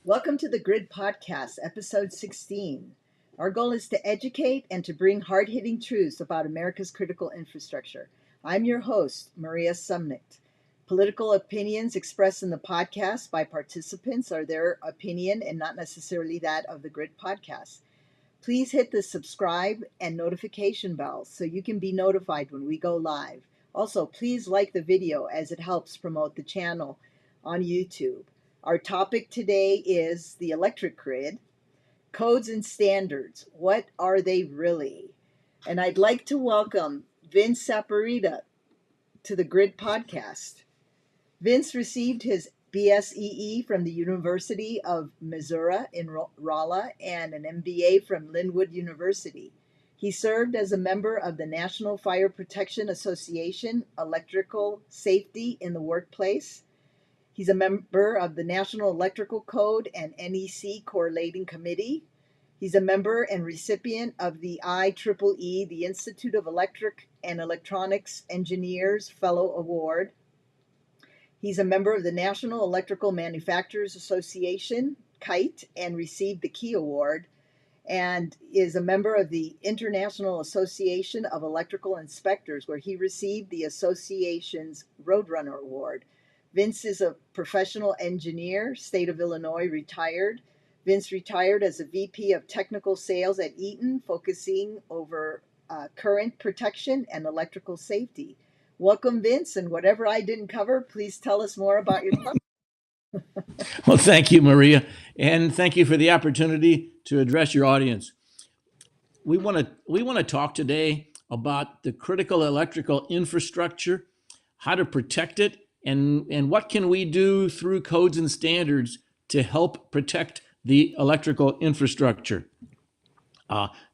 Welcome to the Grid Podcast, episode 16. Our goal is to educate and to bring hard-hitting truths about America's critical infrastructure. I'm your host, Maria Sumnicht. Political opinions expressed in the podcast by participants are their opinion and not necessarily that of the Grid Podcast. Please hit the subscribe and notification bell so you can be notified when we go live. Also, please like the video as it helps promote the channel on YouTube. Our topic today is the electric grid, codes and standards. What are they really? And I'd like to welcome Vince Saporita to the Grid Podcast. Vince received his BSEE from the University of Missouri in Rolla and an MBA from Linwood University. He served as a member of the National Fire Protection Association Electrical Safety in the Workplace. He's a member of the National Electrical Code and NESC Correlating Committee. He's a member and recipient of the IEEE, the Institute of Electric and Electronics Engineers Fellow Award. He's a member of the National Electrical Manufacturers Association, KITE, and received the Key Award, and is a member of the International Association of Electrical Inspectors, where he received the association's Roadrunner Award. Vince is a professional engineer, state of Illinois, retired. Vince retired as a VP of Technical Sales at Eaton, focusing over current protection and electrical safety. Welcome, Vince, and whatever I didn't cover, please tell us more about yourself. Well, thank you, Maria, and thank you for the opportunity to address your audience. We want to talk today about the critical electrical infrastructure, how to protect it, and what can we do through codes and standards to help protect the electrical infrastructure.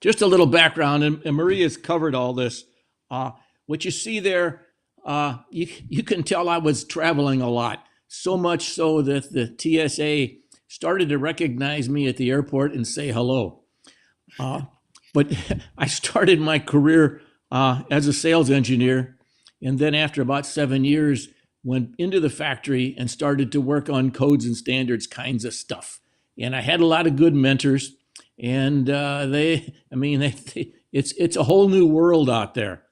Just a little background, and Maria's covered all this. What you see there, you can tell I was traveling a lot, so much so that the TSA started to recognize me at the airport and say hello. But I started my career as a sales engineer, and then after about 7 years, went into the factory and started to work on codes and standards kinds of stuff. And I had a lot of good mentors, and it's a whole new world out there.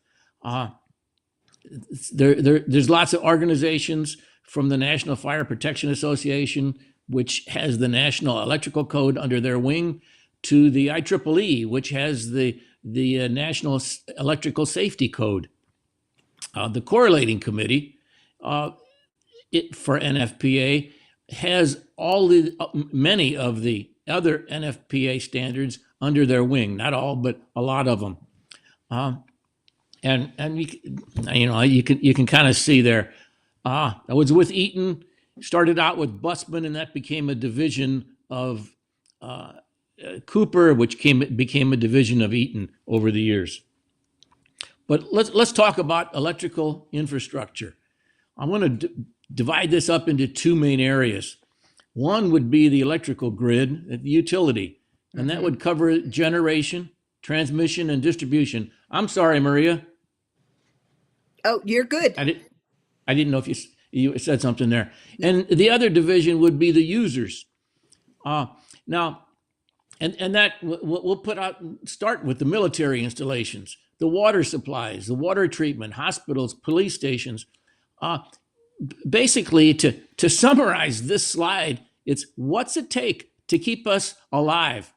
There's lots of organizations from the National Fire Protection Association, which has the National Electrical Code under their wing, to the IEEE, which has the National Electrical Safety Code. The Correlating Committee for NFPA has many of the other NFPA standards under their wing. Not all, but a lot of them. And you can kind of see there. I was with Eaton, started out with Busman, and that became a division of Cooper, which became a division of Eaton over the years. But let's talk about electrical infrastructure. I want to divide this up into two main areas. One would be the electrical grid, the utility, and that would cover generation, transmission, and distribution. I'm sorry, Maria. Oh, you're good. I didn't know if you said something there. And the other division would be the users. Now, and that we'll start with the military installations, the water supplies, the water treatment, hospitals, police stations. Basically, to summarize this slide, it's what's it take to keep us alive?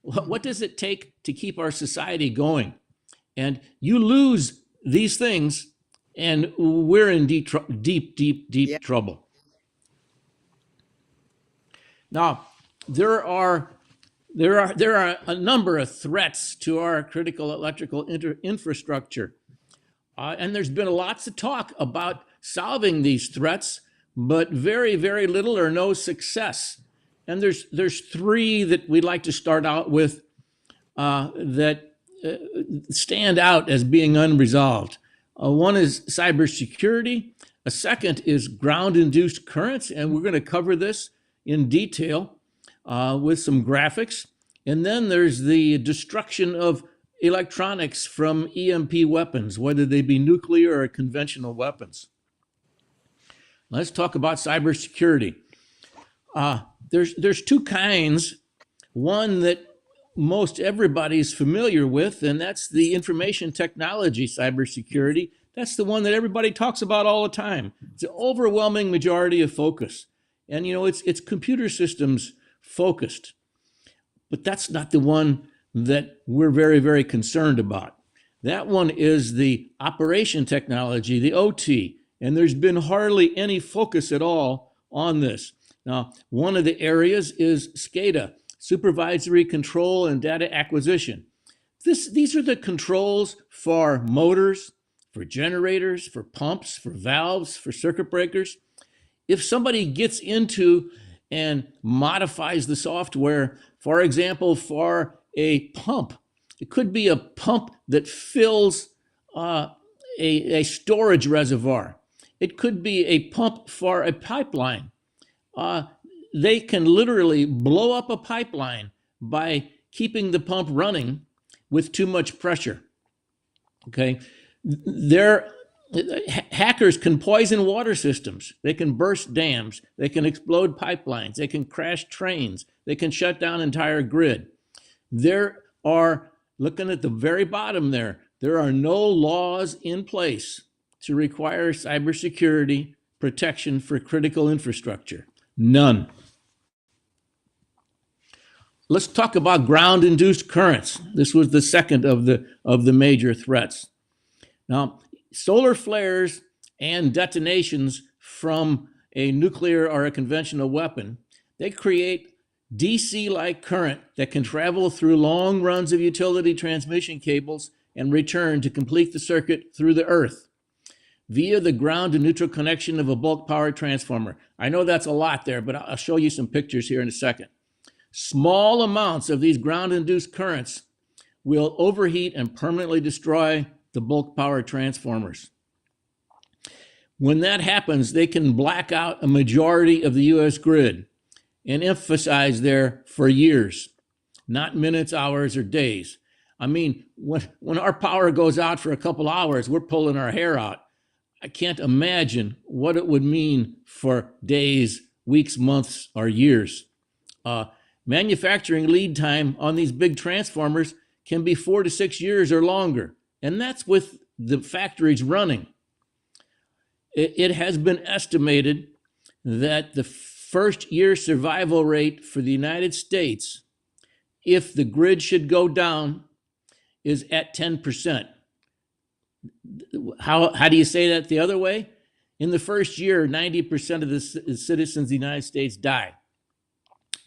What does it take to keep our society going? And you lose these things, and we're in deep trouble. Now, there are a number of threats to our critical electrical infrastructure, and there's been lots of talk about solving these threats, but very, very little or no success. And there's three that we'd like to start out with that stand out as being unresolved. One is cybersecurity. A second is ground-induced currents, and we're going to cover this in detail with some graphics. And then there's the destruction of electronics from EMP weapons, whether they be nuclear or conventional weapons. Let's talk about cybersecurity. There's two kinds. One that most everybody's familiar with, and that's the information technology cybersecurity. That's the one that everybody talks about all the time. It's the overwhelming majority of focus. And it's computer systems focused. But that's not the one that we're very, very concerned about. That one is the operation technology, the OT, and there's been hardly any focus at all on this. Now, one of the areas is SCADA, supervisory control and data acquisition. These are the controls for motors, for generators, for pumps, for valves, for circuit breakers. If somebody gets into and modifies the software, for example, for a pump, it could be a pump that fills a storage reservoir. It could be a pump for a pipeline. They can literally blow up a pipeline by keeping the pump running with too much pressure. Okay, hackers can poison water systems. They can burst dams. They can explode pipelines. They can crash trains. They can shut down entire grid. There are, looking at the very bottom there are no laws in place to require cybersecurity protection for critical infrastructure. None. Let's talk about ground-induced currents. This was the second of the major threats. Now, solar flares and detonations from a nuclear or a conventional weapon, they create DC-like current that can travel through long runs of utility transmission cables and return to complete the circuit through the earth via the ground to neutral connection of a bulk power transformer. I know that's a lot there, but I'll show you some pictures here in a second. Small amounts of these ground-induced currents will overheat and permanently destroy the bulk power transformers. When that happens, they can black out a majority of the U.S. grid and emphasize there for years, not minutes, hours, or days. I mean, when our power goes out for a couple hours, we're pulling our hair out. I can't imagine what it would mean for days, weeks, months, or years. Manufacturing lead time on these big transformers can be 4 to 6 years or longer, and that's with the factories running. It has been estimated that the first year survival rate for the United States, if the grid should go down, is at 10%. How do you say that the other way? In the first year, 90% of the citizens of the United States die.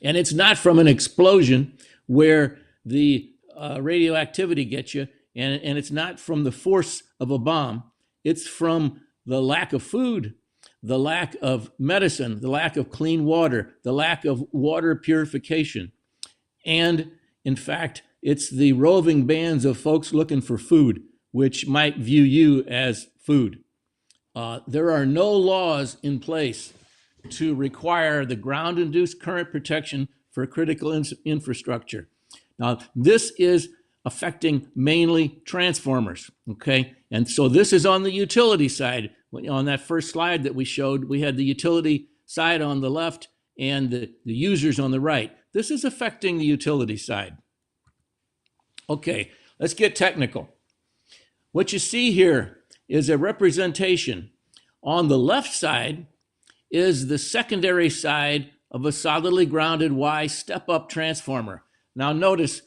And it's not from an explosion where the radioactivity gets you, and it's not from the force of a bomb. It's from the lack of food, the lack of medicine, the lack of clean water, the lack of water purification. And in fact, it's the roving bands of folks looking for food, which might view you as food. There are no laws in place to require the ground-induced current protection for critical infrastructure. Now, this is affecting mainly transformers, okay? And so this is on the utility side. On that first slide that we showed, we had the utility side on the left and the users on the right. This is affecting the utility side. Okay, let's get technical. What you see here is a representation. On the left side is the secondary side of a solidly grounded Y step-up transformer. Now notice,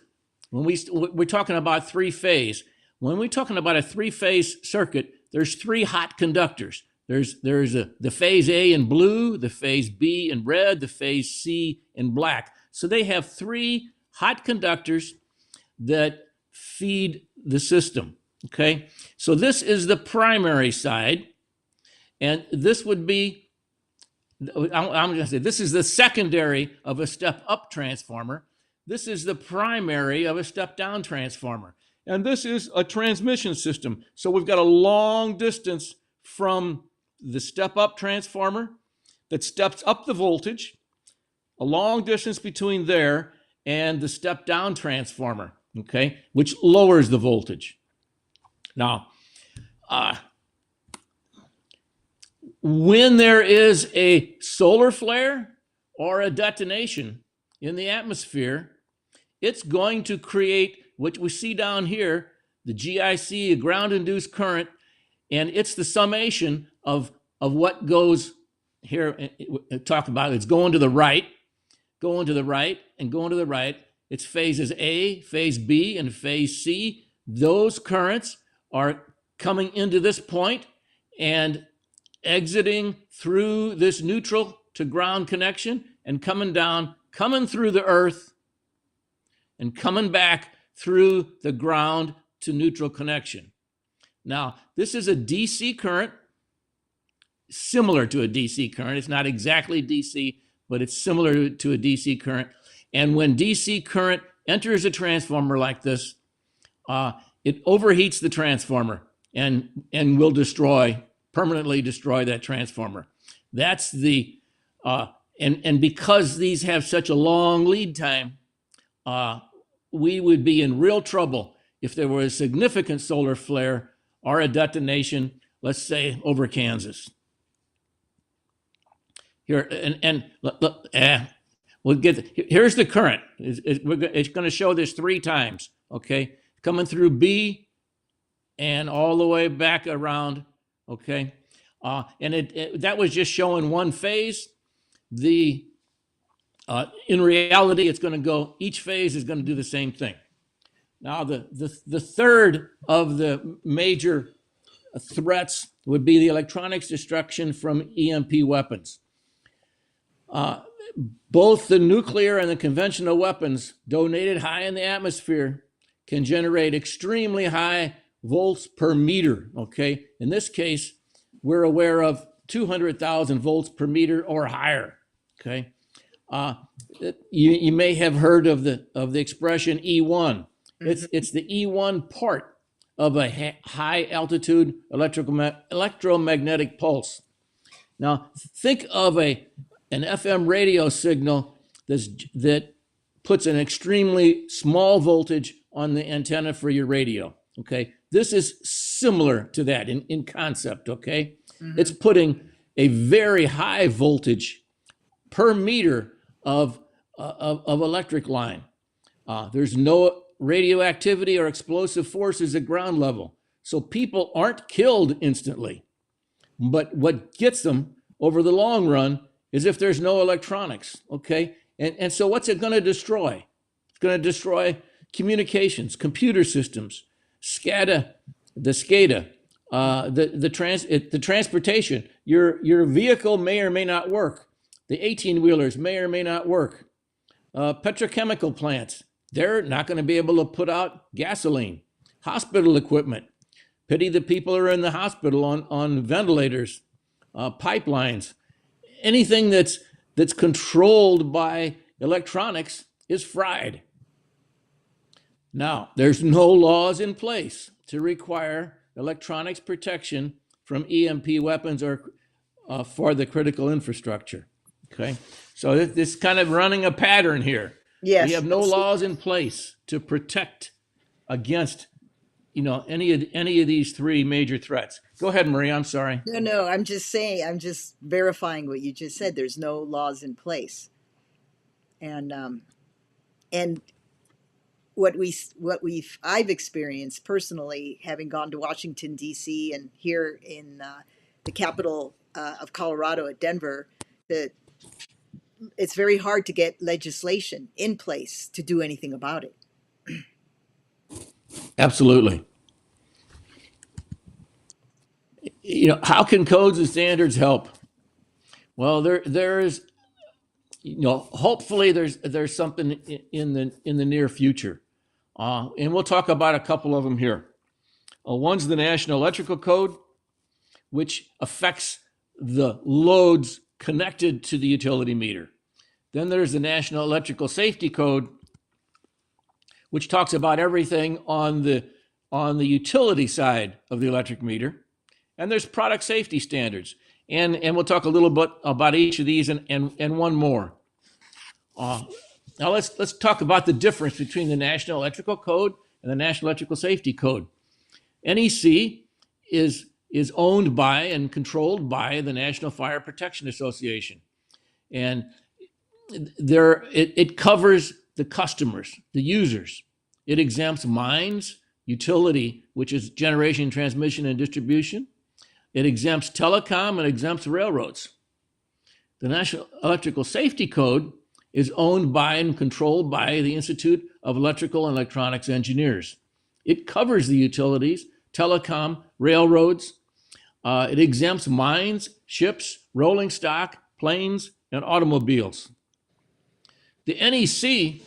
when we're talking about three-phase. When we're talking about a three-phase circuit, there's three hot conductors. There's the phase A in blue, the phase B in red, the phase C in black. So they have three hot conductors that feed the system, okay? So this is the primary side, and this would be, I'm going to say, this is the secondary of a step-up transformer. This is the primary of a step-down transformer. And this is a transmission system. So we've got a long distance from the step-up transformer that steps up the voltage, a long distance between there and the step-down transformer, okay, which lowers the voltage. Now, when there is a solar flare or a detonation in the atmosphere, it's going to create what we see down here, the GIC, a ground-induced current, and it's the summation of what goes here. Talk about it's going to the right, going to the right, and going to the right. It's phases A, phase B, and phase C. Those currents are coming into this point and exiting through this neutral to ground connection and coming down, coming through the earth, and coming back through the ground to neutral connection. Now, this is a DC current, similar to a DC current. It's not exactly DC, but it's similar to a DC current. And when DC current enters a transformer like this, it overheats the transformer and will permanently destroy that transformer. That's the, and because these have such a long lead time, we would be in real trouble if there were a significant solar flare or a detonation, let's say over Kansas. Here, here's the current. It's going to show this 3 times, okay? Coming through B and all the way back around, okay? And that was just showing one phase. In reality, it's going to go, each phase is going to do the same thing. Now, the third of the major threats would be the electronics destruction from EMP weapons. Both the nuclear and the conventional weapons donated high in the atmosphere can generate extremely high volts per meter, okay? In this case, we're aware of 200,000 volts per meter or higher, okay? You may have heard of the expression E1. It's the E1 part of a high altitude electromagnetic pulse. Now, think of an FM radio signal that puts an extremely small voltage on the antenna for your radio, okay? This is similar to that in concept, okay? Mm-hmm. It's putting a very high voltage per meter of electric line. There's no radioactivity or explosive forces at ground level, so people aren't killed instantly. But what gets them over the long run is if there's no electronics, okay? And so what's it going to destroy? It's going to destroy communications, computer systems, the transportation. Your vehicle may or may not work. The 18-wheelers may or may not work. Petrochemical plants, they're not going to be able to put out gasoline. Hospital equipment. Pity the people who are in the hospital on ventilators, pipelines. Anything that's controlled by electronics is fried. Now, there's no laws in place to require electronics protection from EMP weapons or for the critical infrastructure. Okay, so this kind of running a pattern here. Yes, we have no laws in place to protect against, any of these 3 major threats. Go ahead, Maria. I'm sorry. No, I'm just saying. I'm just verifying what you just said. There's no laws in place, and I've experienced personally, having gone to Washington D.C. and here in the capital of Colorado at Denver, that it's very hard to get legislation in place to do anything about it. Absolutely. How can codes and standards help? Well, there's hopefully there's something in the near future, and we'll talk about a couple of them here. One's the National Electrical Code, which affects the loads connected to the utility meter. Then there's the National Electrical Safety Code, which talks about everything on the utility side of the electric meter. And there's product safety standards. And we'll talk a little bit about each of these and one more. Now let's talk about the difference between the National Electrical Code and the National Electrical Safety Code. NEC is owned by and controlled by the National Fire Protection Association. And it covers the customers, the users. It exempts mines, utility, which is generation, transmission, and distribution. It exempts telecom and exempts railroads. The National Electrical Safety Code is owned by and controlled by the Institute of Electrical and Electronics Engineers. It covers the utilities, telecom, railroads. It exempts mines, ships, rolling stock, planes, and automobiles. The NEC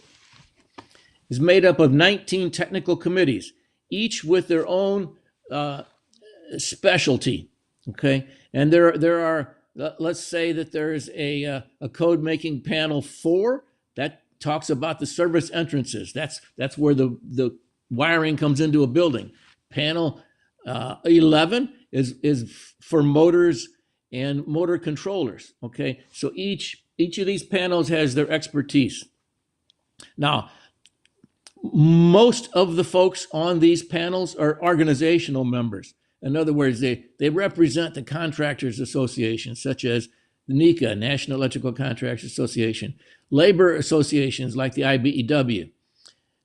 is made up of 19 technical committees, each with their own specialty. Okay, and there are, let's say that there's a code making panel 4 that talks about the service entrances. That's where the wiring comes into a building. Panel 11 is for motors and motor controllers. Okay, so each of these panels has their expertise. Now, most of the folks on these panels are organizational members. In other words, they represent the contractors associations, such as the NECA, National Electrical Contractors Association, labor associations like the IBEW,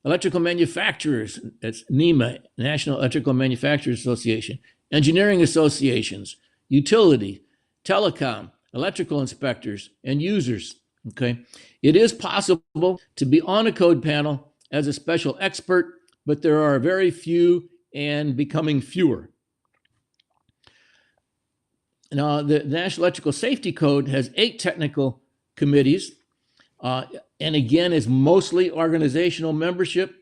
electrical manufacturers, that's NEMA, National Electrical Manufacturers Association, engineering associations, utility, telecom, electrical inspectors, and users. Okay, it is possible to be on a code panel as a special expert, but there are very few and becoming fewer. Now, the National Electrical Safety Code has 8 technical committees, and again, is mostly organizational membership,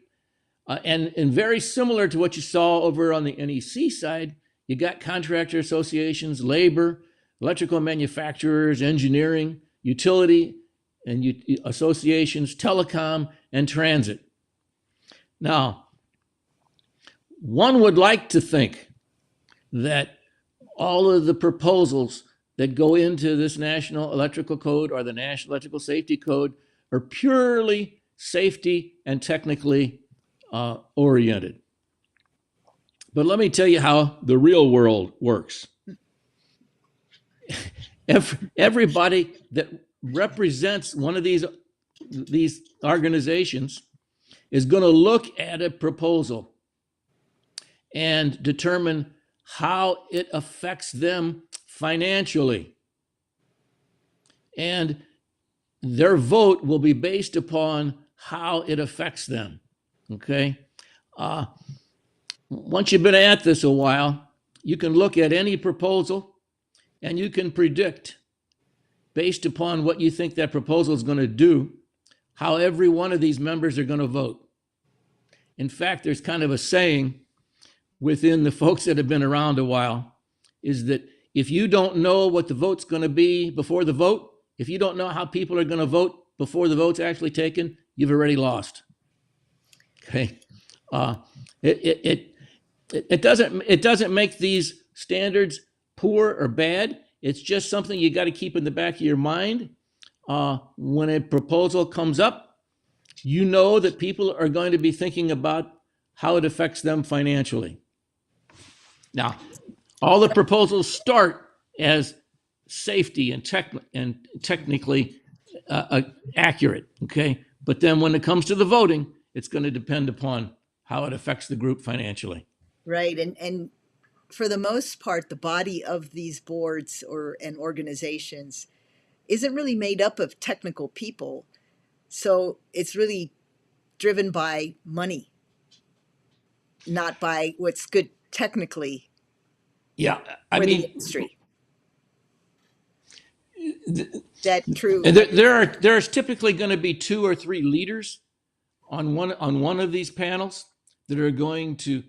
and very similar to what you saw over on the NEC side. You got contractor associations, labor, electrical manufacturers, engineering, utility, and associations, telecom, and transit. Now, one would like to think that all of the proposals that go into this National Electrical Code or the National Electrical Safety Code are purely safety and technically oriented. But let me tell you how the real world works. Everybody that represents one of these organizations is going to look at a proposal and determine how it affects them financially. And their vote will be based upon how it affects them. Okay? Once you've been at this a while, you can look at any proposal and you can predict, based upon what you think that proposal is going to do, how every one of these members are going to vote. In fact, there's kind of a saying within the folks that have been around a while, is that if you don't know what the vote's going to be before the vote, if you don't know how people are going to vote before the vote's actually taken, you've already lost. Okay, it doesn't make these standards poor or bad. It's just something you got to keep in the back of your mind. When a proposal comes up, you know that people are going to be thinking about how it affects them financially. Now, all the proposals start as safety and technically accurate, okay? But then when it comes to the voting, it's going to depend upon how it affects the group financially. Right, and for the most part, the body of these boards and organizations isn't really made up of technical people. So it's really driven by money, not by what's good technically. Yeah, for the industry. That true. And there's typically going to be 2 or 3 leaders on one of these panels that are going to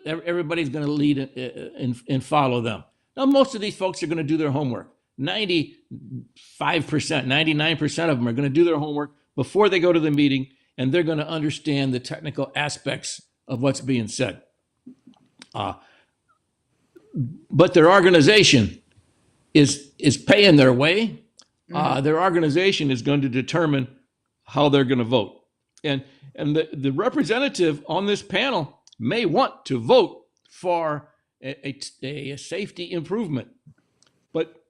everybody's going to lead and follow them. Now, most of these folks are going to do their homework. 95%, 99% of them are going to do their homework before they go to the meeting, and they're going to understand the technical aspects of what's being said. But their organization is paying their way. Their organization is going to determine how they're going to vote. And the representative on this panel may want to vote for a safety improvement, but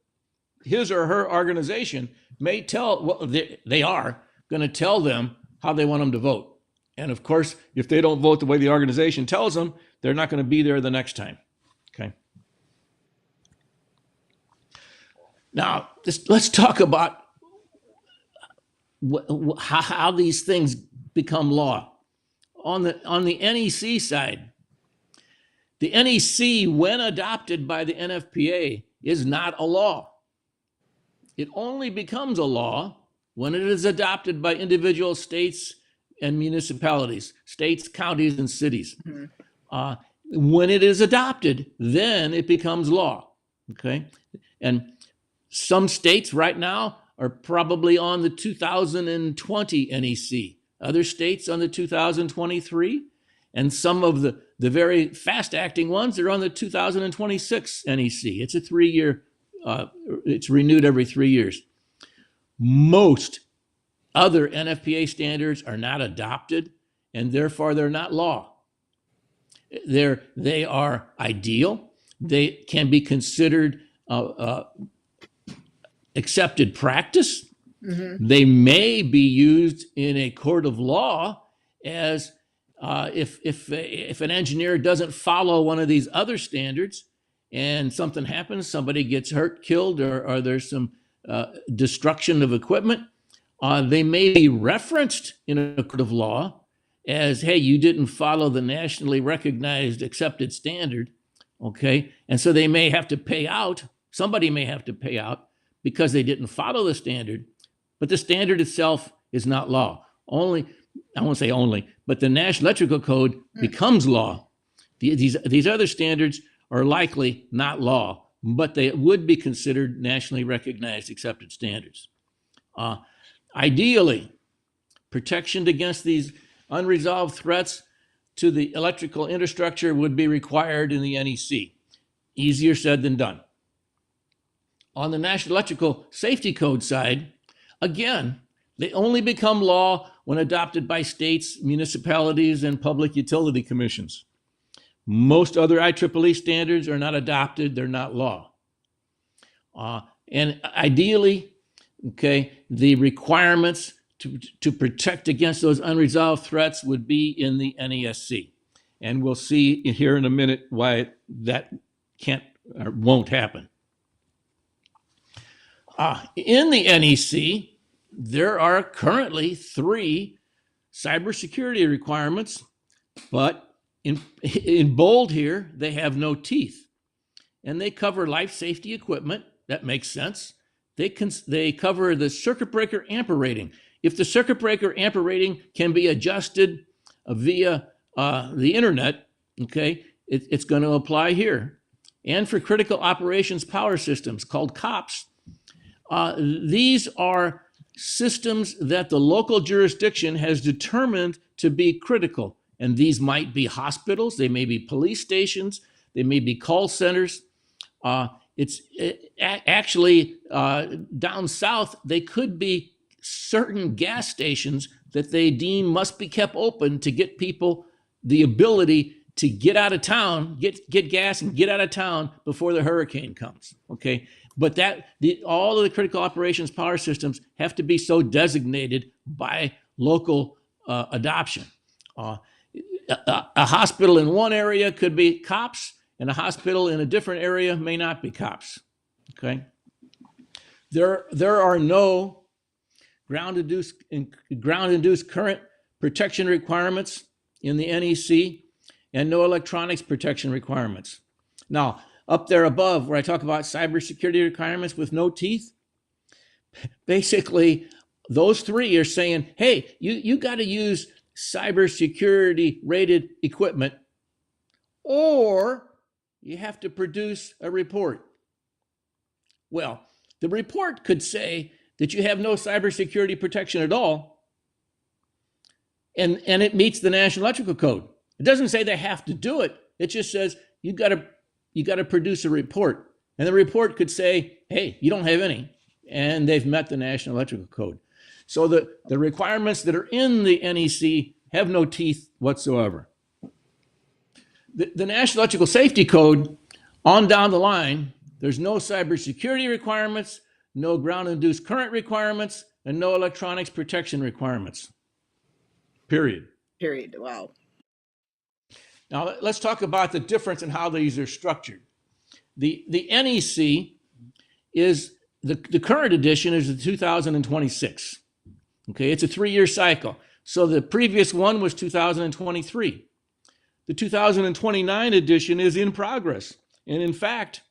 his or her organization may tell, well, they are going to tell them how they want them to vote. And of course, if they don't vote the way the organization tells them, they're not going to be there the next time. Okay. Now, let's talk about how these things become law. On the NEC side, the NEC, when adopted by the NFPA, is not a law. It only becomes a law when it is adopted by individual states and municipalities, states, counties, and cities. When it is adopted, then it becomes law. Okay, and some states right now are probably on the 2020 NEC. Other states on the 2023, and some of the very fast-acting ones are on the 2026 NEC. It's a 3-year. It's renewed every 3 years. Most other NFPA standards are not adopted, and therefore they're not law. They are ideal. They can be considered accepted practice. They may be used in a court of law as if an engineer doesn't follow one of these other standards and something happens, somebody gets hurt, killed, or there's some destruction of equipment, they may be referenced in a court of law as, hey, you didn't follow the nationally recognized accepted standard, okay? And so they may have to pay out, somebody may have to pay out because they didn't follow the standard, but the standard itself is not law. Only, I won't say only, but the National Electrical Code becomes law. These other standards are likely not law, but they would be considered nationally recognized accepted standards. Ideally, protection against these unresolved threats to the electrical infrastructure would be required in the NEC. Easier said than done. On the National Electrical Safety Code side, again, they only become law when adopted by states, municipalities, and public utility commissions. Most other IEEE standards are not adopted, they're not law. And ideally, okay, the requirements to protect against those unresolved threats would be in the NESC. And we'll see here in a minute why that can't or won't happen. In the NEC, there are currently 3 cybersecurity requirements, but in bold here, they have no teeth. And they cover life safety equipment. That makes sense. They cover the circuit breaker ampere rating. If the circuit breaker ampere rating can be adjusted via the internet, okay, it's going to apply here. And for critical operations power systems called COPS, these are systems that the local jurisdiction has determined to be critical. And these might be hospitals, they may be police stations, they may be call centers. Actually down south, they could be certain gas stations that they deem must be kept open to get people the ability to get out of town, get gas and get out of town before the hurricane comes, okay? But all of the critical operations power systems have to be so designated by local adoption. A hospital in one area could be COPS, and a hospital in a different area may not be COPS, okay? There are no ground-induced current protection requirements in the NEC and no electronics protection requirements. Now, up there above where I talk about cybersecurity requirements with no teeth, basically those 3 are saying, hey, you got to use cybersecurity rated equipment, or you have to produce a report. Well, the report could say that you have no cybersecurity protection at all, and it meets the National Electrical Code. It doesn't say they have to do it. It just says you got to produce a report, and the report could say, hey, you don't have any, and they've met the National Electrical Code. So the requirements that are in the NEC have no teeth whatsoever. The National Electrical Safety Code, on down the line, there's no cybersecurity requirements, no ground-induced current requirements, and no electronics protection requirements. Period. Period. Wow. Now, let's talk about the difference in how these are structured. The NEC is, the current edition is the 2026. Okay, it's a 3-year cycle. So the previous one was 2023. The 2029 edition is in progress. And in fact,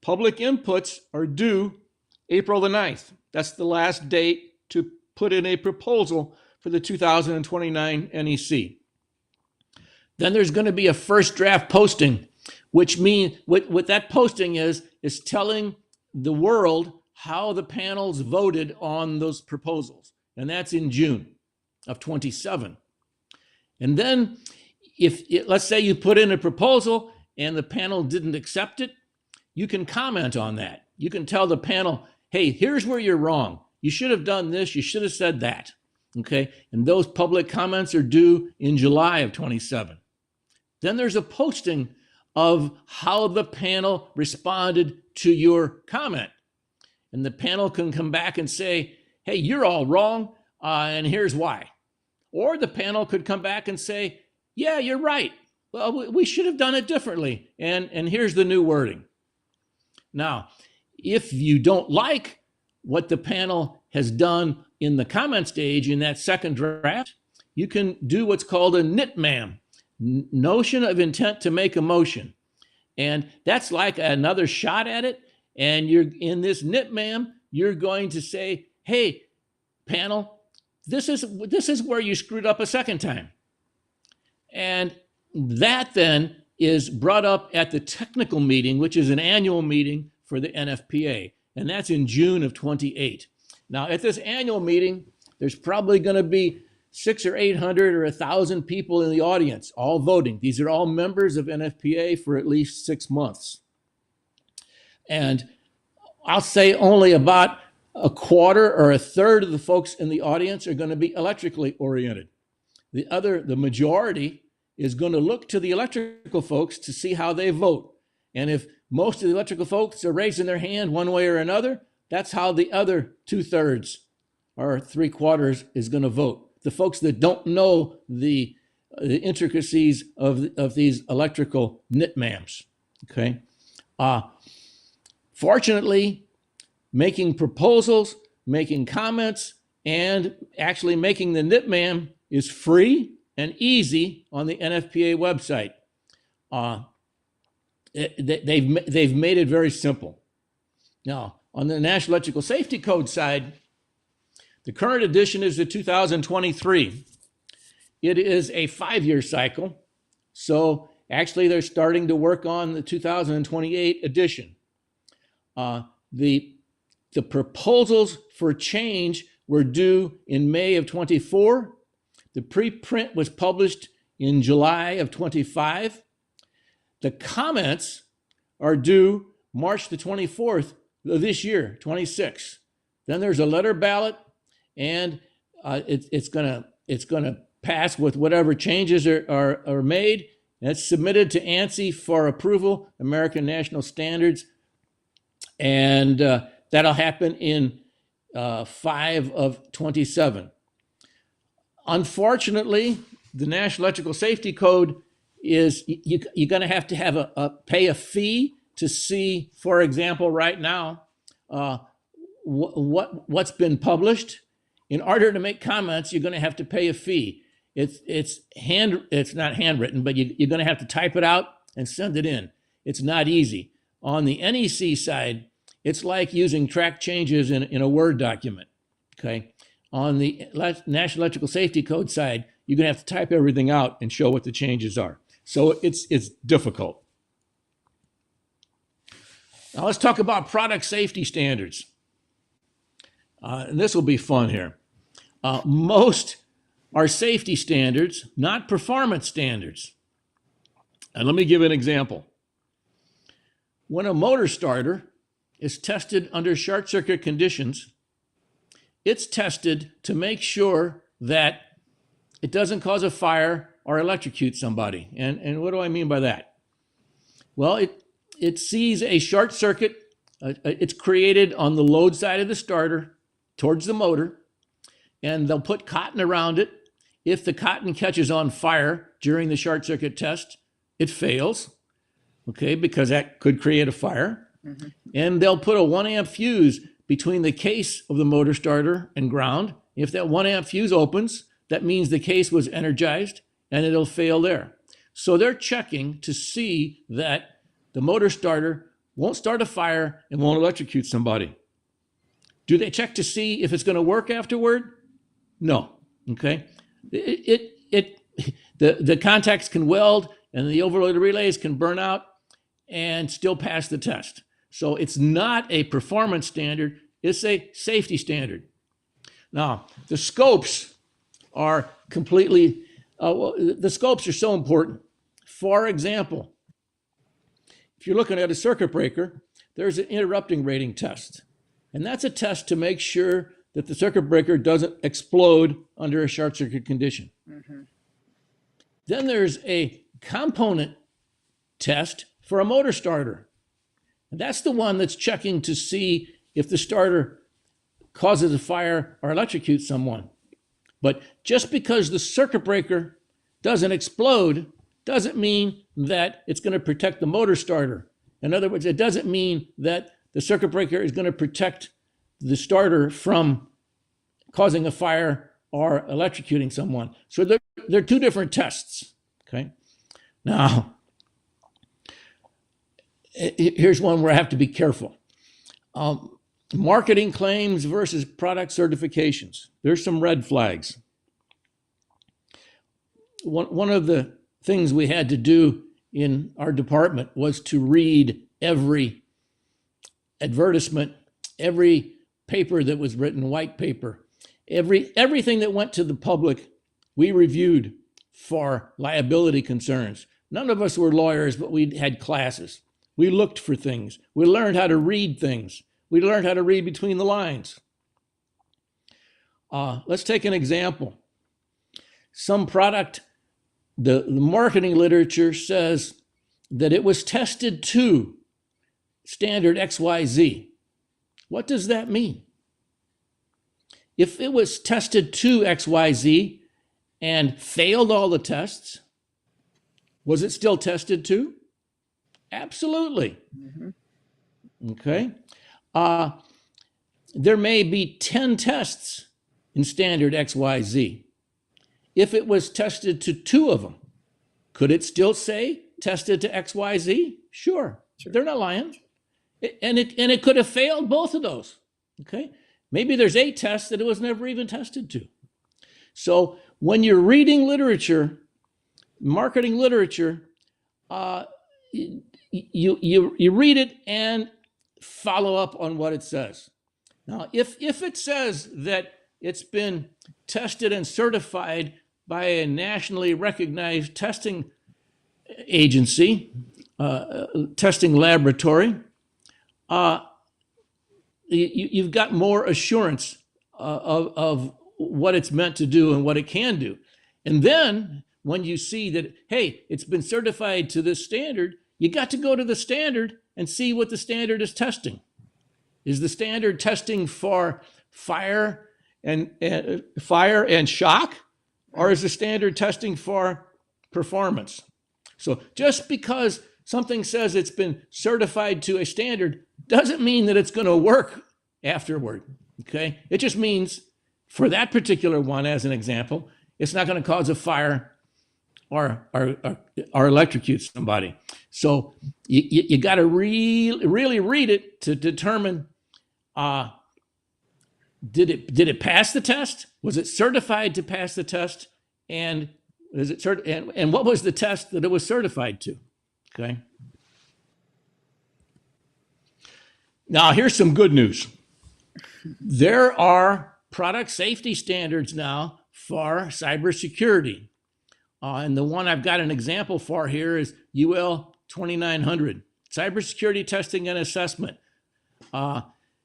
public inputs are due April the 9th. That's the last date to put in a proposal for the 2029 NEC. Then there's going to be a first draft posting, which means what that posting is telling the world how the panels voted on those proposals. And that's in June of 27. And then let's say you put in a proposal and the panel didn't accept it, you can comment on that. You can tell the panel, hey, here's where you're wrong. You should have done this. You should have said that. Okay. And those public comments are due in July of 27. Then there's a posting of how the panel responded to your comment. And the panel can come back and say, hey, you're all wrong, and here's why. Or the panel could come back and say, yeah, you're right. Well, we should have done it differently, and here's the new wording. Now, if you don't like what the panel has done in the comment stage in that second draft, you can do what's called a NITMAM, notion of intent to make a motion. And that's like another shot at it. And you're in this NITMAM, you're going to say, hey, panel, this is where you screwed up a second time. And that then is brought up at the technical meeting, which is an annual meeting for the NFPA. And that's in June of 28. Now, at this annual meeting, there's probably going to be 600 or 800 or 1,000 people in the audience, all voting. These are all members of NFPA for at least 6 months. And I'll say only about a quarter or a third of the folks in the audience are going to be electrically oriented. The majority is going to look to the electrical folks to see how they vote. And if most of the electrical folks are raising their hand one way or another, that's how the other 2/3 or 3/4 is going to vote. The folks that don't know the intricacies of these electrical NITMAMs, okay? Fortunately, making proposals, making comments, and actually making the NITMAM is free and easy on the NFPA website. They've made it very simple. Now, on the National Electrical Safety Code side, the current edition is the 2023. It is a 5-year cycle. So actually, they're starting to work on the 2028 edition. The proposals for change were due in May of 24. The preprint was published in July of 25. The comments are due March the 24th of this year, 26. Then there's a letter ballot, and it's gonna pass with whatever changes are made. And it's submitted to ANSI for approval, American National Standards, and that'll happen in 5 of 27. Unfortunately, the National Electrical Safety Code is you're going to have pay a fee to see, for example, right now, what's been published. In order to make comments, you're going to have to pay a fee. It's not handwritten, but you're going to have to type it out and send it in. It's not easy. On the NEC side, it's like using track changes in a Word document. Okay. On the National Electrical Safety Code side, you're going to have to type everything out and show what the changes are. So it's difficult. Now let's talk about product safety standards. And this will be fun here. Most are safety standards, not performance standards. And let me give an example. When a motor starter is tested under short circuit conditions, it's tested to make sure that it doesn't cause a fire or electrocute somebody. And what do I mean by that? Well, it sees a short circuit It's created on the load side of the starter towards the motor, and they'll put cotton around it. If the cotton catches on fire during the short circuit test, it fails, okay, because that could create a fire. Mm-hmm. And they'll put a 1 amp fuse between the case of the motor starter and ground. If that 1 amp fuse opens, that means the case was energized and it'll fail there. So they're checking to see that the motor starter won't start a fire and won't electrocute somebody. Do they check to see if it's going to work afterward? No. Okay. The contacts can weld and the overloaded relays can burn out and still pass the test. So it's not a performance standard, it's a safety standard. Now, the scopes are completely, the scopes are so important. For example, if you're looking at a circuit breaker, there's an interrupting rating test. And that's a test to make sure that the circuit breaker doesn't explode under a short circuit condition. Mm-hmm. Then there's a component test for a motor starter. And that's the one that's checking to see if the starter causes a fire or electrocutes someone. But just because the circuit breaker doesn't explode doesn't mean that it's going to protect the motor starter. In other words, it doesn't mean that the circuit breaker is going to protect the starter from causing a fire or electrocuting someone. So they're two different tests, okay? Now, here's one where I have to be careful. Marketing claims versus product certifications. There's some red flags. One of the things we had to do in our department was to read every advertisement, every paper that was written, white paper, everything that went to the public, we reviewed for liability concerns. None of us were lawyers, but we had classes. We looked for things. We learned how to read things. We learned how to read between the lines. Let's take an example. Some product, the marketing literature says that it was tested to standard XYZ. What does that mean? If it was tested to XYZ and failed all the tests, was it still tested to? Absolutely. Mm-hmm. Okay. There may be 10 tests in standard XYZ. If it was tested to 2 of them, could it still say tested to XYZ? Sure. They're not lying. And it could have failed both of those. Okay. Maybe there's 8 tests that it was never even tested to. So when you're reading literature, marketing literature, you read it and follow up on what it says. Now, if it says that it's been tested and certified by a nationally recognized testing agency, testing laboratory, you've got more assurance of what it's meant to do and what it can do. And then when you see that, hey, it's been certified to this standard, you got to go to the standard and see what the standard is testing. Is the standard testing for fire and shock, or is the standard testing for performance? So just because something says it's been certified to a standard doesn't mean that it's going to work afterward. Okay, it just means for that particular one, as an example, it's not going to cause a fire or electrocute somebody. So you got to really read it to determine, did it pass the test? Was it certified to pass the test? And and what was the test that it was certified to? Okay. Now here's some good news. There are product safety standards now for cybersecurity. And the one I've got an example for here is UL 2900, Cybersecurity Testing and Assessment.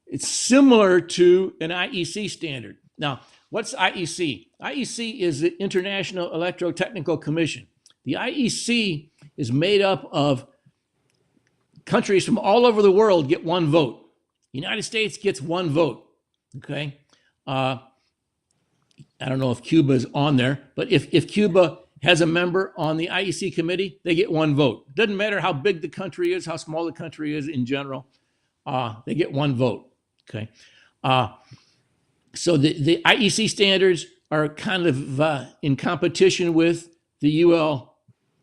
It's similar to an IEC standard. Now, what's IEC? IEC is the International Electrotechnical Commission. The IEC is made up of countries from all over the world get one vote. United States gets one vote. Okay. I don't know if Cuba is on there, but if Cuba has a member on the IEC committee, they get one vote. Doesn't matter how big the country is, how small the country is in general, they get one vote. Okay. So the IEC standards are kind of in competition with the UL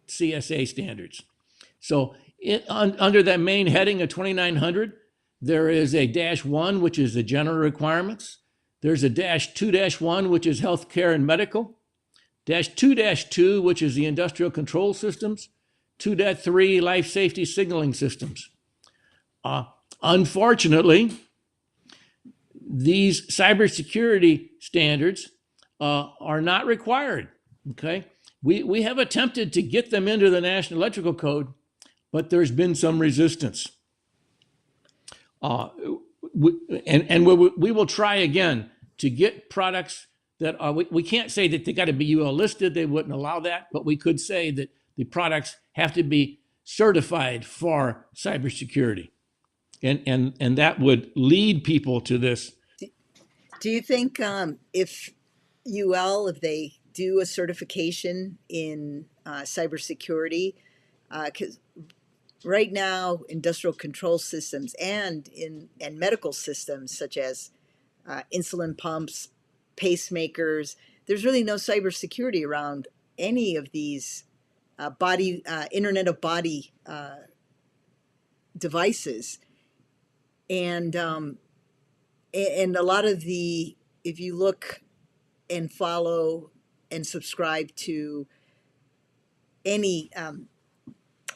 CSA standards. So under that main heading of 2900, there is a -1, which is the general requirements. There's a -2-1, which is healthcare and medical. -2-2, which is the industrial control systems. 2.3, life safety signaling systems. Unfortunately, these cybersecurity standards are not required. Okay, we have attempted to get them into the National Electrical Code, but there's been some resistance. We will try again to get products that are, we can't say that they got to be UL listed, they wouldn't allow that, but we could say that the products have to be certified for cybersecurity. And that would lead people to this. Do you think if UL, if they do a certification in cybersecurity, because right now industrial control systems and medical systems such as insulin pumps, pacemakers, there's really no cybersecurity around any of these Internet of Body devices, and a lot of the, if you look and follow and subscribe to any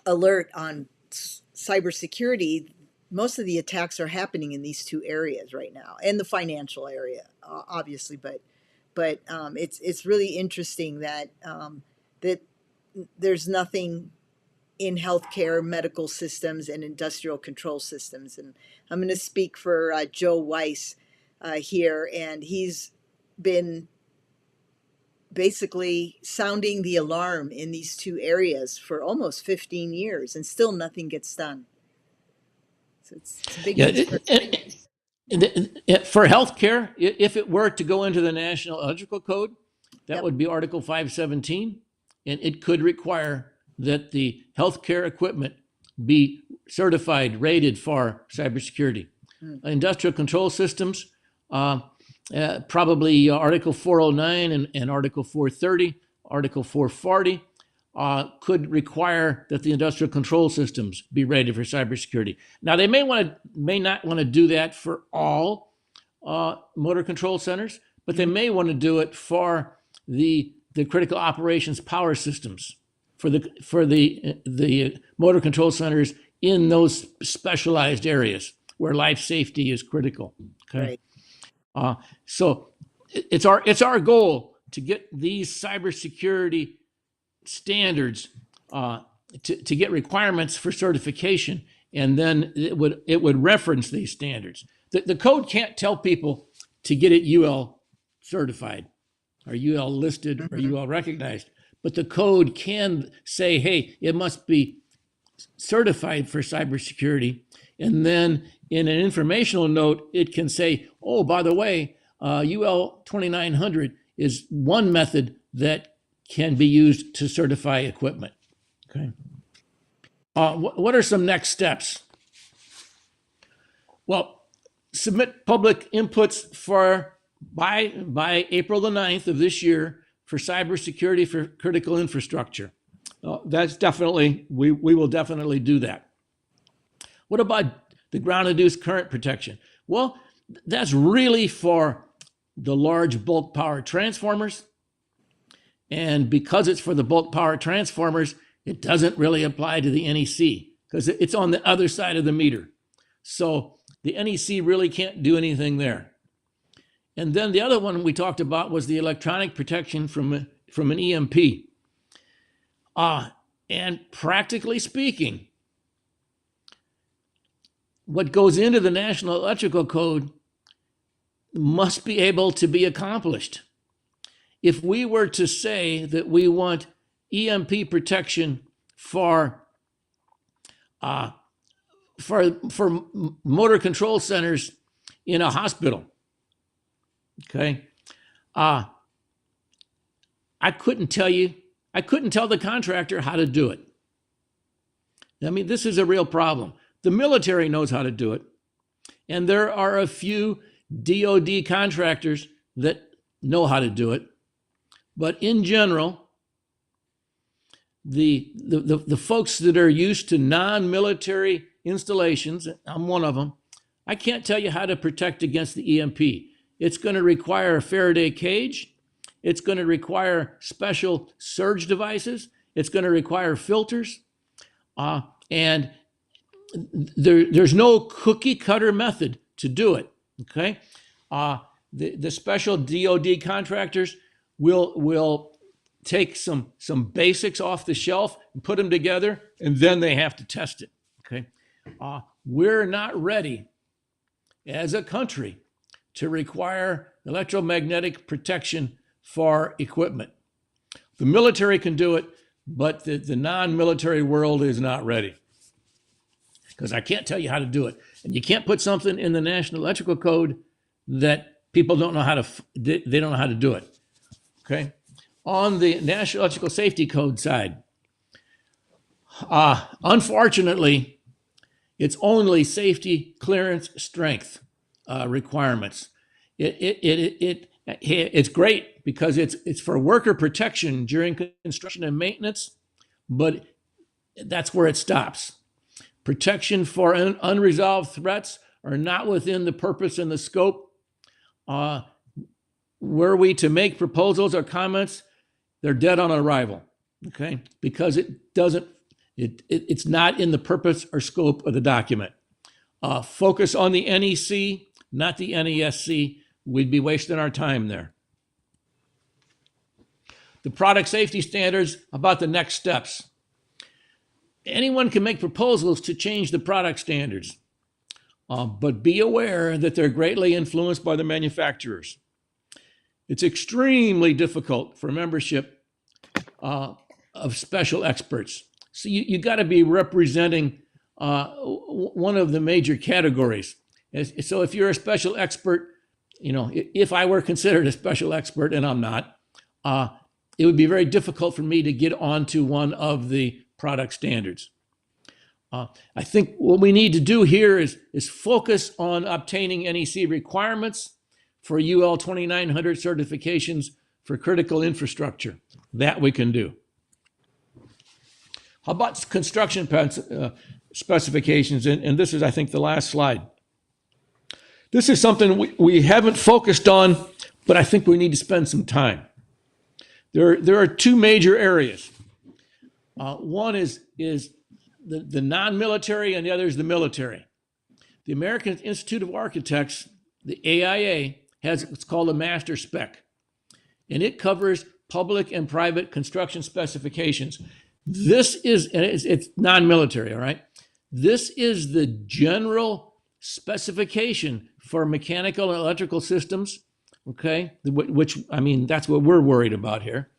alert on cybersecurity, most of the attacks are happening in these two areas right now, and the financial area, obviously. But it's really interesting that that there's nothing in healthcare, medical systems, and industrial control systems. And I'm going to speak for Joe Weiss here, and he's been basically sounding the alarm in these two areas for almost 15 years, and still nothing gets done. So it's a big for healthcare, if it were to go into the National Electrical Code, that would be Article 517, and it could require that the healthcare equipment be certified, rated for cybersecurity. Industrial control systems, probably Article 409 and Article 430, Article 440 could require that the industrial control systems be rated for cybersecurity. Now, they may not want to do that for all motor control centers, but they may want to do it for the critical operations power systems, for the motor control centers in those specialized areas where life safety is critical. Okay. Right. So it's our goal to get these cybersecurity standards to get requirements for certification, and then it would reference these standards. The code can't tell people to get it UL certified or UL listed or UL recognized, but the code can say, hey, it must be certified for cybersecurity. And then in an informational note, it can say, oh, by the way, UL 2900 is one method that can be used to certify equipment. Okay. What are some next steps? Well, submit public inputs by April the 9th of this year for cybersecurity for critical infrastructure. That's definitely, we will definitely do that. What about the ground-induced current protection? Well, that's really for the large bulk power transformers. And because it's for the bulk power transformers, it doesn't really apply to the NEC because it's on the other side of the meter. So the NEC really can't do anything there. And then the other one we talked about was the electronic protection from an EMP. And practically speaking, what goes into the National Electrical Code must be able to be accomplished. If we were to say that we want EMP protection for for motor control centers in a hospital. Okay. I couldn't tell the contractor how to do it. I mean, this is a real problem. The military knows how to do it. And there are a few DoD contractors that know how to do it. But in general, the folks that are used to non-military installations, I'm one of them, I can't tell you how to protect against the EMP. It's going to require a Faraday cage. It's going to require special surge devices. It's going to require filters. And there's no cookie cutter method to do it. Okay. The special DoD contractors will take some basics off the shelf and put them together, and then they have to test it. Okay. We're not ready as a country to require electromagnetic protection for equipment. The military can do it, but the non-military world is not ready, because I can't tell you how to do it. And you can't put something in the National Electrical Code that people don't know how to, they don't know how to do it. Okay. On the National Electrical Safety Code side, unfortunately, it's only safety clearance strength requirements. It's great because it's for worker protection during construction and maintenance, but that's where it stops. Protection for unresolved threats are not within the purpose and the scope. Were we to make proposals or comments, they're dead on arrival, okay? Because it's not in the purpose or scope of the document. Focus on the NEC, not the NESC. We'd be wasting our time there. The product safety standards, about the next steps. Anyone can make proposals to change the product standards, but be aware that they're greatly influenced by the manufacturers. It's extremely difficult for membership of special experts. So you got to be representing one of the major categories. So if you're a special expert, if I were considered a special expert, and I'm not, it would be very difficult for me to get onto one of the product standards. I think what we need to do here is focus on obtaining NEC requirements for UL 2900 certifications for critical infrastructure. That we can do. How about construction specifications? And this is, I think, the last slide. This is something we haven't focused on, but I think we need to spend some time. There are two major areas. One is the non-military, and the other is the military. The American Institute of Architects, the AIA, has what's called a master spec, and it covers public and private construction specifications. This is, and it's non-military, all right? This is the general specification for mechanical and electrical systems, okay? Which, I mean, that's what we're worried about here.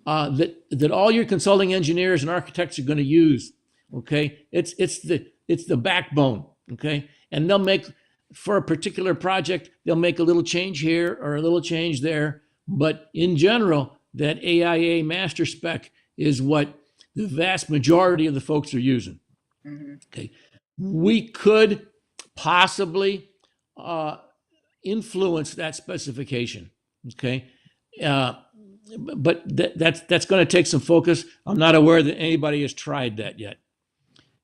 That all your consulting engineers and architects are going to use, okay? It's the backbone, okay? And they'll make, for a particular project, they'll make a little change here or a little change there. But in general, that AIA master spec is what the vast majority of the folks are using. Mm-hmm. Okay, we could possibly influence that specification. Okay, but that's going to take some focus. I'm not aware that anybody has tried that yet.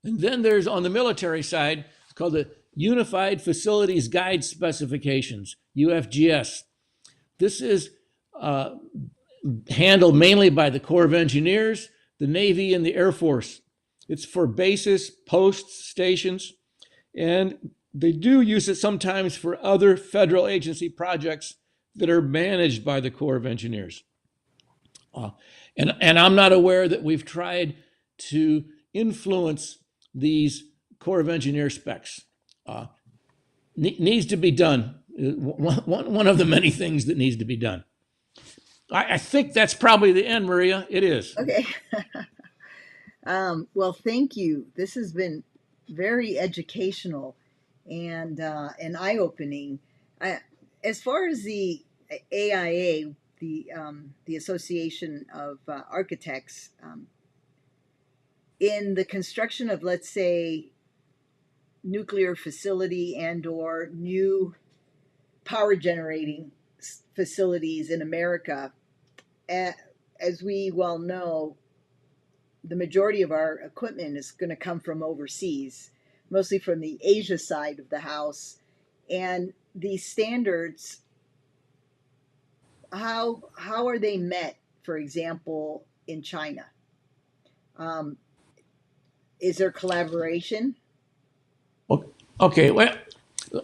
And then there's, on the military side, it's called the Unified Facilities Guide Specifications, UFGS. This is handled mainly by the Corps of Engineers, the Navy, and the Air Force. It's for bases, posts, stations, and they do use it sometimes for other federal agency projects that are managed by the Corps of Engineers. And I'm not aware that we've tried to influence these Corps of Engineer specs. Needs to be done. One of the many things that needs to be done. I think that's probably the end, Maria. It is. Okay. Well, thank you. This has been very educational and eye-opening. As far as the AIA, the Association of Architects, in the construction of, let's say, nuclear facility and or new power generating facilities in America, as we well know, the majority of our equipment is going to come from overseas, mostly from the Asia side of the house. And these standards, how are they met? For example, in China, is there collaboration? Okay, well,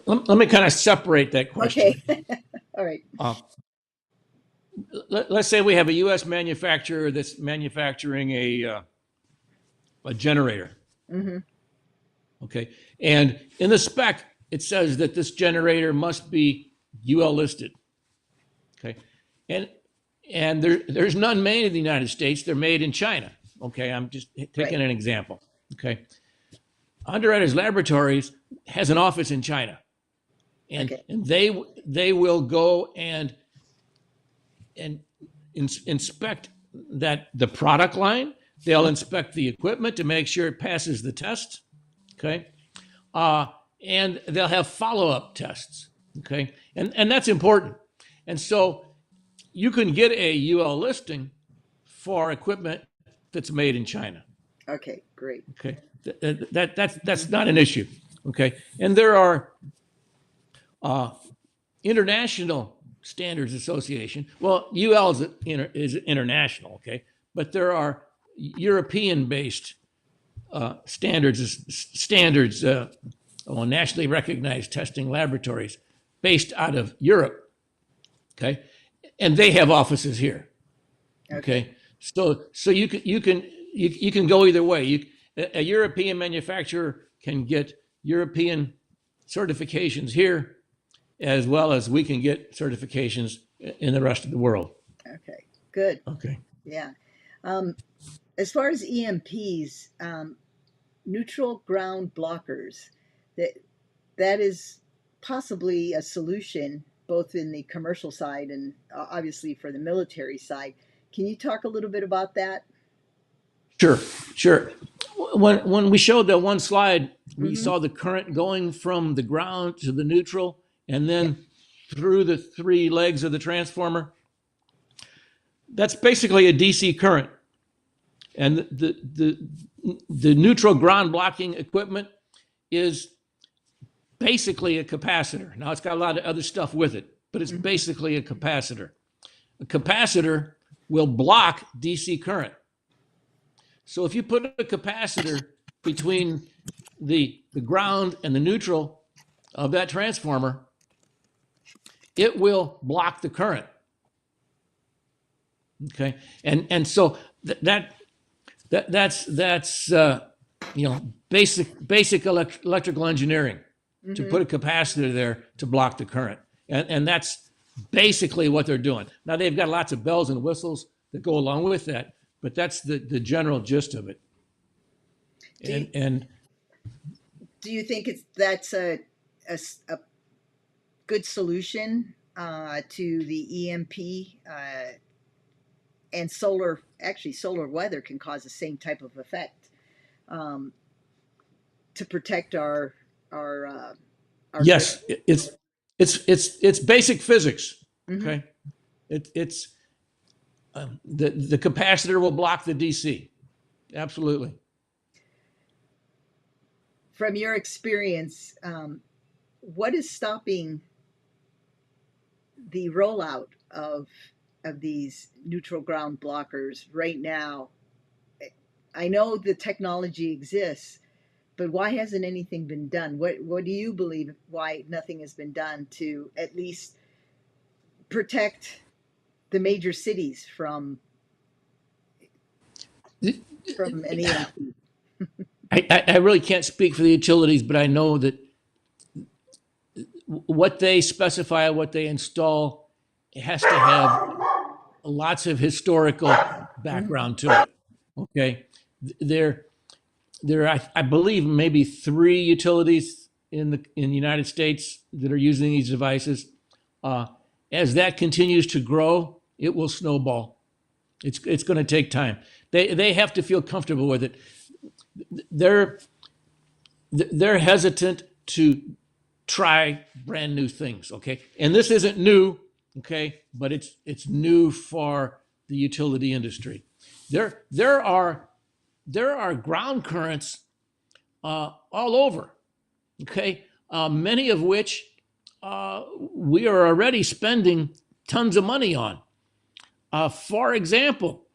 let me kind of separate that question. Okay, all right. Let's say we have a U.S. manufacturer that's manufacturing a generator. Mm-hmm. Okay, and in the spec it says that this generator must be UL listed. Okay, and there's none made in the United States. They're made in China. Okay, I'm just taking an example. Okay, Underwriters Laboratories has an office in China, and they will go and inspect the product line. They'll inspect the equipment to make sure it passes the test. Okay, and they'll have follow-up tests. Okay, and that's important. And so you can get a UL listing for equipment that's made in China. Okay, great. Okay, that's not an issue. Okay, and there are international standards association. Well, UL is international. Okay, but there are European-based standards, nationally recognized testing laboratories based out of Europe. Okay, and they have offices here. Okay, so you can go either way. A European manufacturer can get European certifications here, as well as we can get certifications in the rest of the world. Okay, good. Okay. Yeah. As far as EMPs, neutral ground blockers, that is possibly a solution both in the commercial side and obviously for the military side. Can you talk a little bit about that? Sure. When we showed that one slide, we saw the current going from the ground to the neutral and then through the three legs of the transformer. That's basically a DC current. And the neutral ground blocking equipment is basically a capacitor. Now, it's got a lot of other stuff with it, but it's basically a capacitor. A capacitor will block DC current. So if you put a capacitor between the ground and the neutral of that transformer, it will block the current. Okay, and so that's basic electrical engineering to put a capacitor there to block the current, and that's basically what they're doing. Now they've got lots of bells and whistles that go along with that, but that's the general gist of it. Do you think that's a good solution to the EMP and solar? Actually, solar weather can cause the same type of effect to protect our yes, it's basic physics. Okay, it's the capacitor will block the DC. Absolutely. From your experience, what is stopping the rollout of these neutral ground blockers right now? I know the technology exists, but why hasn't anything been done? What do you believe why nothing has been done to at least protect the major cities from an EMP? I really can't speak for the utilities, but I know that what they specify, what they install, it has to have lots of historical background to it. Okay, there are, I believe, maybe 3 utilities in the United States that are using these devices. As that continues to grow, it will snowball. It's going to take time. They have to feel comfortable with it. They're hesitant to try brand new things. Okay, and this isn't new. Okay, but it's new for the utility industry. There are ground currents all over. Okay, many of which we are already spending tons of money on. For example,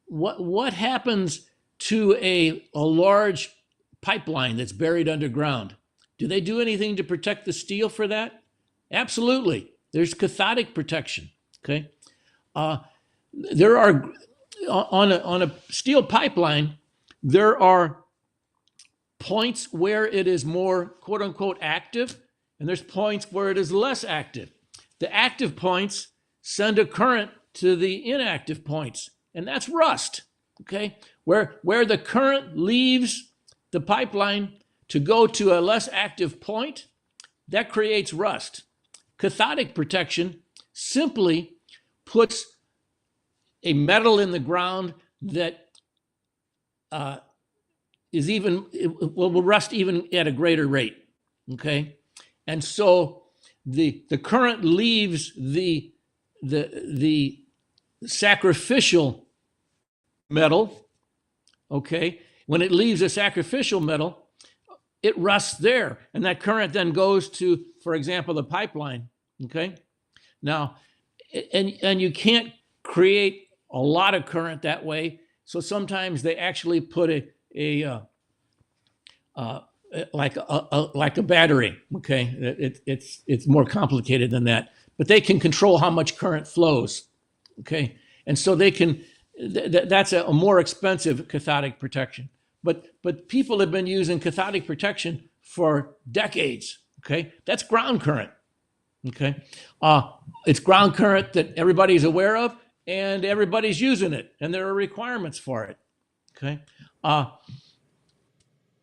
what happens to a large pipeline that's buried underground? Do they do anything to protect the steel for that? Absolutely. There's cathodic protection. Okay, there are on a steel pipeline, there are points where it is more quote unquote active, and there's points where it is less active. The active points send a current to the inactive points, and that's rust. Okay, where the current leaves the pipeline to go to a less active point, that creates rust. Cathodic protection simply puts a metal in the ground that will rust even at a greater rate. Okay, and so the current leaves the sacrificial metal. Okay, when it leaves a sacrificial metal, it rusts there, and that current then goes to, for example, the pipeline. Okay, now, and you can't create a lot of current that way, so sometimes they actually put like a battery. Okay, it's more complicated than that, but they can control how much current flows. Okay, and so they can. That's a more expensive cathodic protection. But people have been using cathodic protection for decades. Okay, that's ground current. Okay, it's ground current that everybody's aware of, and everybody's using it, and there are requirements for it. Okay,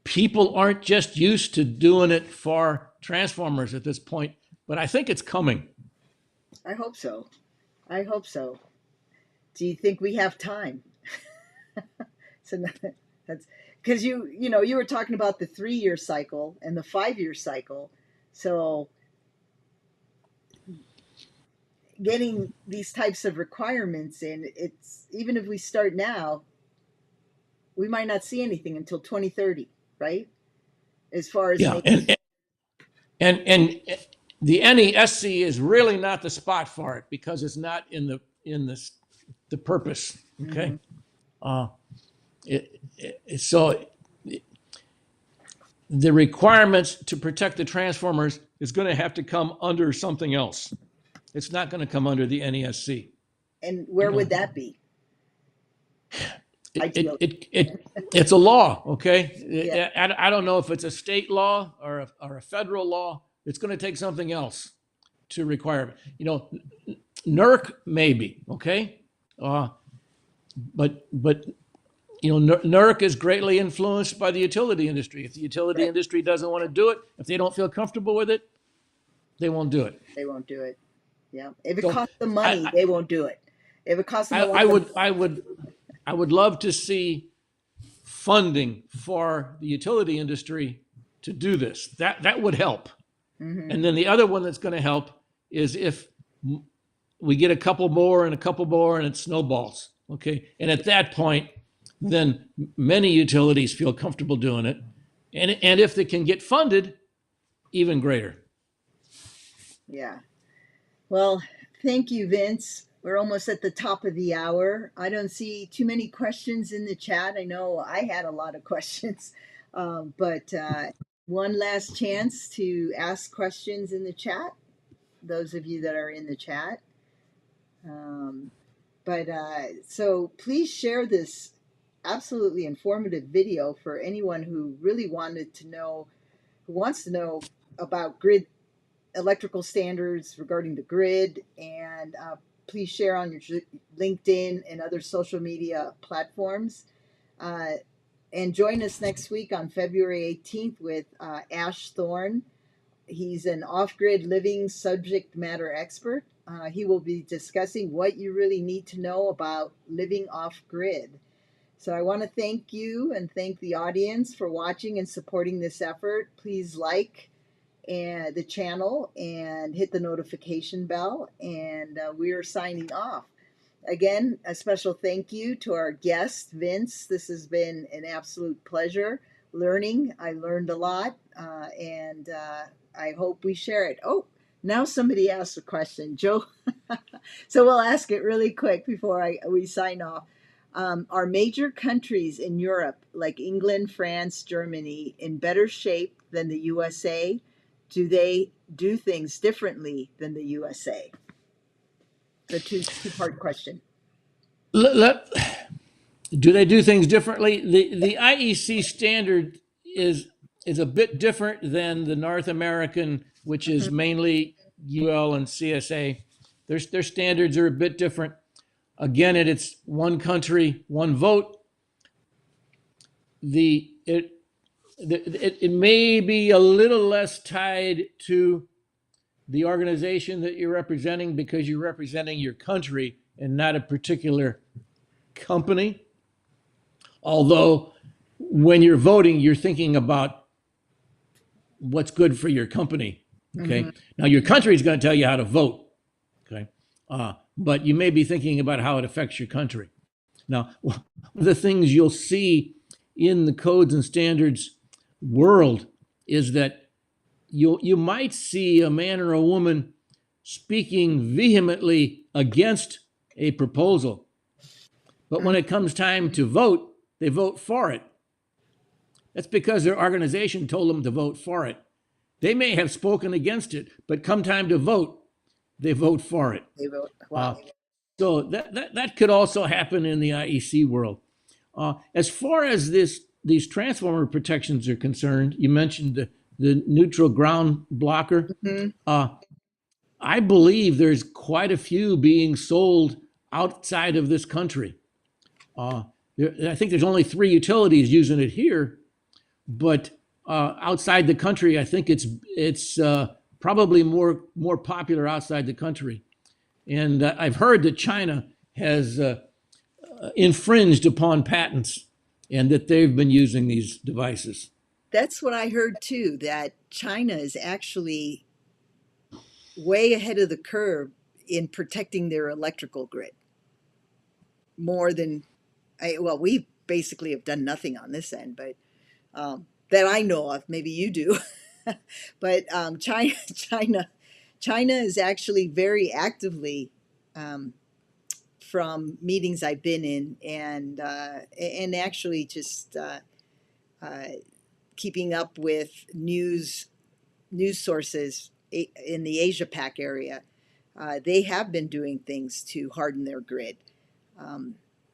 people aren't just used to doing it for transformers at this point, but I think it's coming. I hope so. I hope so. Do you think we have time? So that's because you were talking about the 3-year cycle and the 5-year cycle. So getting these types of requirements in, it's even if we start now, we might not see anything until 2030, right? As far as Yeah, and the NESC is really not the spot for it because it's not in the purpose. Okay, so the requirements to protect the transformers is going to have to come under something else. It's not going to come under the NESC. And where would that be? It's a law, okay? Yeah. I don't know if it's a state law or a federal law. It's going to take something else to require it. NERC maybe, okay? But NERC is greatly influenced by the utility industry. If the utility industry doesn't want to do it, if they don't feel comfortable with it, they won't do it. They won't do it. Yeah. If it costs them money, they won't do it. If it costs them a lot I would love to see funding for the utility industry to do this. That would help. Mm-hmm. And then the other one that's going to help is if we get a couple more and it snowballs. Okay. And at that point, then many utilities feel comfortable doing it. And if they can get funded, even greater. Yeah. Well, thank you, Vince. We're almost at the top of the hour. I don't see too many questions in the chat. I know I had a lot of questions, but one last chance to ask questions in the chat, those of you that are in the chat. So please share this absolutely informative video for anyone who really wants to know about grid electrical standards regarding the grid, and please share on your LinkedIn and other social media platforms. And join us next week on February 18th with Ash Thorne. He's an off-grid living subject matter expert. He will be discussing what you really need to know about living off-grid. So I want to thank you and thank the audience for watching and supporting this effort. Please like the channel and hit the notification bell. And we are signing off. Again, a special thank you to our guest, Vince. This has been an absolute pleasure learning. I learned a lot, and I hope we share it. Oh, now somebody asked a question, Joe. So we'll ask it really quick before we sign off. Are major countries in Europe, like England, France, Germany, in better shape than the USA? Do they do things differently than the USA? The two-part question. Do they do things differently? The IEC standard is a bit different than the North American, which is mainly UL and CSA. Their standards are a bit different. Again, it's one country, one vote. It may be a little less tied to the organization that you're representing because you're representing your country and not a particular company. Although when you're voting, you're thinking about what's good for your company. Okay. Now your country is going to tell you how to vote. Okay. But you may be thinking about how it affects your country. Now, one of the things you'll see in the codes and standards world is that you might see a man or a woman speaking vehemently against a proposal, but when it comes time to vote, they vote for it. That's because their organization told them to vote for it. They may have spoken against it, but come time to vote, they vote for it. They vote. Wow. So that could also happen in the IEC world. As far as these transformer protections are concerned, you mentioned the neutral ground blocker. I believe there's quite a few being sold outside of this country. I think there's only 3 utilities using it here, but outside the country, I think it's probably more popular outside the country. And I've heard that China has infringed upon patents and that they've been using these devices. That's what I heard too, that China is actually way ahead of the curve in protecting their electrical grid. More than, we basically have done nothing on this end, but that I know of. Maybe you do. But China is actually very actively, from meetings I've been in, and actually just keeping up with news sources in the Asia Pac area. They have been doing things to harden their grid.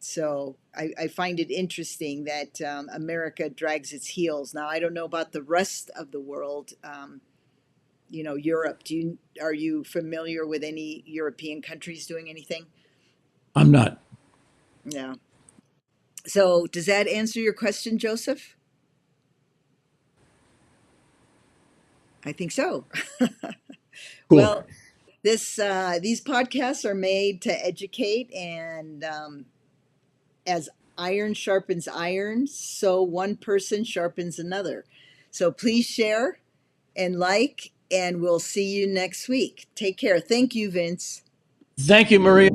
So I find it interesting that America drags its heels. Now, I don't know about the rest of the world. Europe. Are you familiar with any European countries doing anything? I'm not. Yeah. So does that answer your question, Joseph? I think so. Cool. Well, these podcasts are made to educate, and as iron sharpens iron, so one person sharpens another. So please share and like, and we'll see you next week. Take care. Thank you, Vince. Thank you, Maria.